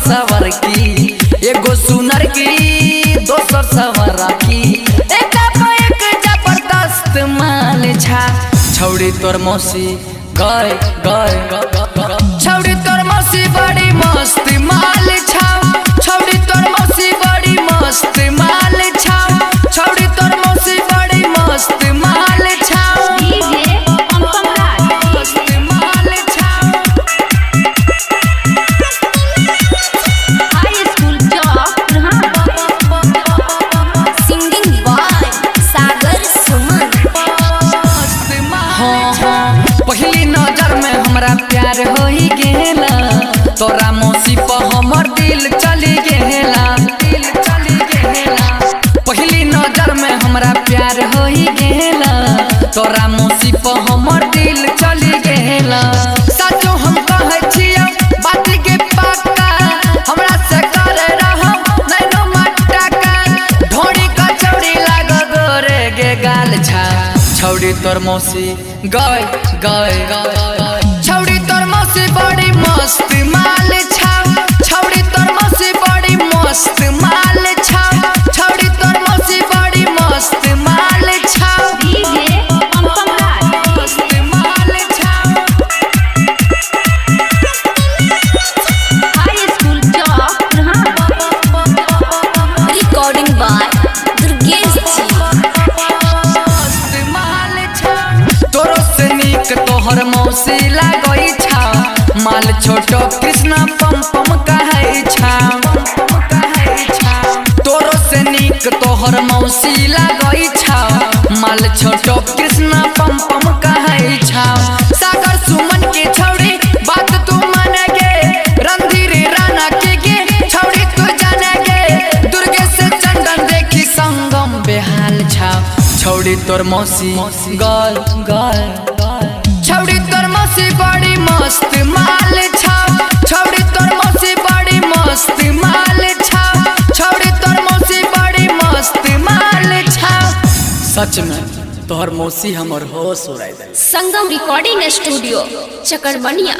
सवर की, एगो सुनर की दोसर सवर की, एक जबरदस्त माल छा। छौड़ी तोर मौसी गए गए, छौड़ी तोर मौसी बड़ी मस्त माल छा। छौड़ी तोर मौसी बड़ी मस्त माल छा। छौड़ी तोर मौसी बड़ी मस्त माल छा। मस्त माल छा। हाई स्कूल सिंगिंग बॉय सागर सुमन। पहली नजर में हमरा प्यार हो ही गेला, तोरा मौसी पर हमर दिल चली गेला, दिल चली गेला। पहली नजर में हमरा प्यार हो ही गेला, तोरा मौसी पर हमर दिल चली गेला। सचो हम कहै छियै बात के पक्का, हमरा से करे रहो नैनो मटका। ढोड़ी कचौड़ी लाग गोरे गे गाल छा। छौड़ी तोर मौसी गए गए, छौड़ी तोर मौसी बड़ी मस्त माल छा। छौड़ी तोर मौसी बड़ी मस्त माल छा। छौड़ी तोर मौसी बड़ी मस्त माल छा। मस्त माल छा। हाई स्कूल रिकॉर्डिंग बाय दुर्गेश जी। मस्त माल छा। तोरो से नीक तोहर मौसी लागई छा। माल छोटो कृष्णा पम पम कहै छा। तोरो से नीक तोहर मौसी लागई छा। माल छोटो कृष्णा पम पम कहै छा। सागर सुमन के छौड़ी बात तू माने गे, रणधीर राणा के गे छौड़ी तू जाने गे। दुर्गे से चंदन देखी संगम बेहाल छा। छौड़ी तोर मौसी गल गल, छौड़ी तोर मौसी बड़ी मस्त माल छा। छौड़ी तोर मौसी बड़ी मस्त माल छा। छौड़ी तोर मौसी बड़ी मस्त माल छा। सच में तोहर मौसी हमर होश उड़ाई दे। संगम रिकॉर्डिंग स्टूडियो चकरबनिया।